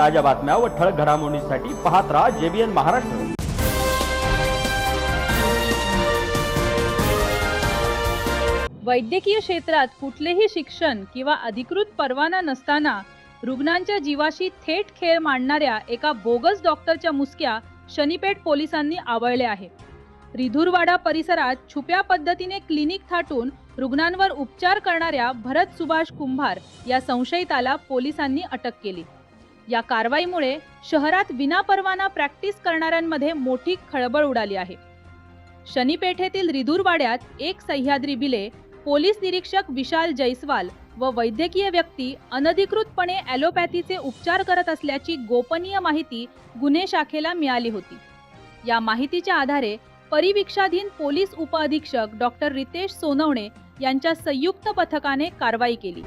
ताज्या बातम्या व ठळक घडामोडींसाठी पाहत राहा JBN महाराष्ट्र। वैद्यकीय क्षेत्रात कुठलेही शिक्षण किंवा अधिकृत परवाना नसताना रुग्णांच्या जीवाशी थेट खेळ मांडणाऱ्या एका बोगस डॉक्टरच्या मुसक्या शनीपेठ पोलिसांनी आवळल्या आहे। रिधुरवाडा परिसरात छुप्या पद्धतीने क्लिनिक थाटून रुग्णांवर उपचार करणाऱ्या भरत सुभाष कुंभार या संशयिताला पोलिसांनी अटक केली। या कारवाईमुळे शहरात विनापरवाना प्रॅक्टिस करणाऱ्यांमध्ये मोठी खळबळ उडाली आहे। शनीपेठेतील रिधुरवाड्यात एक सह्याद्री बिले, पोलीस निरीक्षक विशाल जयस्वाल व वैद्यकीय व्यक्ती अनधिकृतपणे ॲलोपॅथीचे उपचार करत असल्याची गोपनीय माहिती गुन्हे शाखेला मिळाली होती। या माहितीच्या आधारे परिवीक्षाधीन पोलीस उपअधीक्षक डॉक्टर रितेश सोनवणे यांच्या संयुक्त पथकाने कारवाई केली।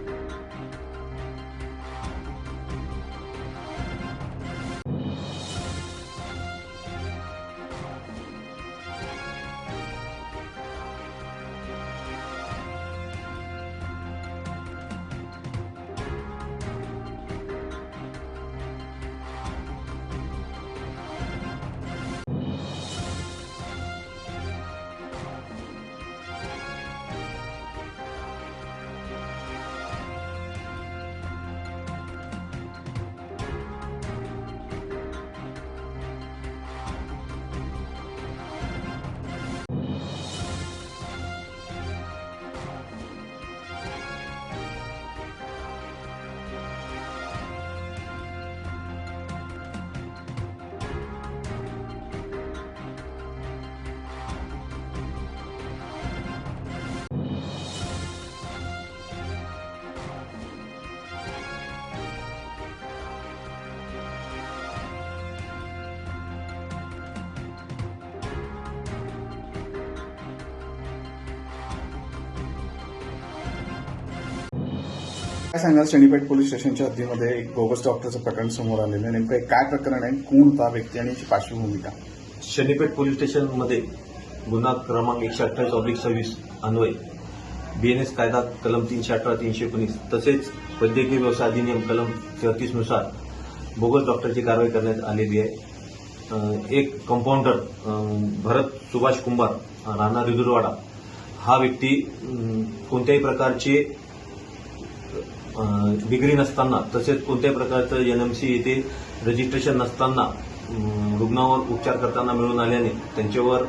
काय सांगाल, शनीपेठ पोलीस स्टेशनच्या हद्दीमध्ये एक बोगस डॉक्टरचं प्रकरण समोर आलेलं आहे। नेमकं काय प्रकरण आहे, कोण होता व्यक्ती आणि याची पार्श्वभूमी का? शनीपेठ पोलीस स्टेशनमध्ये गुन्हा क्रमांक 128/26 अन्वय BNS कायदा कलम 318, 319 तसेच वैद्यकीय व्यवसाय अधिनियम कलम 34 नुसार बोगस डॉक्टरची कारवाई करण्यात आलेली आहे। एक कंपाऊंडर भरत सुभाष कुंभार राहणार रिधुरवाडा हा व्यक्ती कोणत्याही प्रकारचे डिग्री नसताना तसेच कोणत्याही प्रकारचं NMC येथे रजिस्ट्रेशन नसताना रुग्णावर उपचार करताना मिळून आल्याने त्यांच्यावर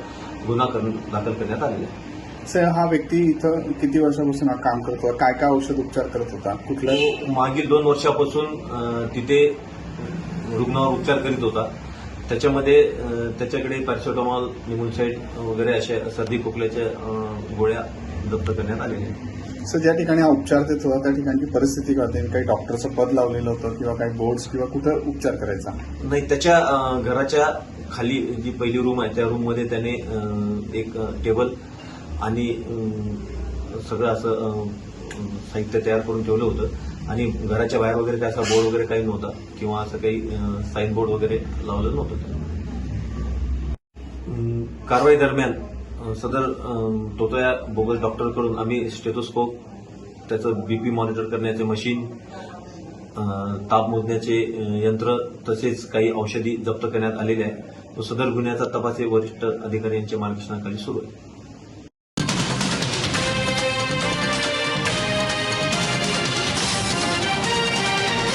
गुन्हा दाखल करण्यात आलेला आहे। सर, हा व्यक्ती इथं किती वर्षापासून काम करत होता? काय काय औषध उपचार करत होता? कुठल्या मागील 2 वर्षापासून तिथे रुग्णावर उपचार करीत होता। त्याच्यामध्ये त्याच्याकडे पॅरासिटामॉल, निमोनिसाइड वगैरे अशा सर्दी खोकल्याच्या गोळ्या जप्त करण्यात आलेल्या आहेत। सर, ज्या ठिकाणी हा उपचार देत होता त्या ठिकाणी परिस्थिती करते, काही डॉक्टरचं पद लावलेलं होतं किंवा काही बोर्ड्स किंवा कुठं उपचार करायचा? नाही, त्याच्या घराच्या खाली जी पहिली रूम आहे त्या रूममध्ये त्याने एक टेबल आणि सगळं असं साहित्य तयार करून ठेवलं होतं आणि घराच्या बाहेर वगैरे काय असा बोर्ड वगैरे काही नव्हता किंवा असं काही साईन बोर्ड वगैरे लावलं नव्हतं। कारवाई दरम्यान सदर तोतया बोगस डॉक्टरकडून आम्ही स्टेथोस्कोप, त्याचं BP मॉनिटर करण्याचे मशीन, ताप मोजण्याचे यंत्र तसेच काही औषधी जप्त करण्यात आलेले आहे। सदर गुन्ह्याचा तपास वरिष्ठ अधिकारी यांच्या मार्गदर्शनाखाली सुरू आहे।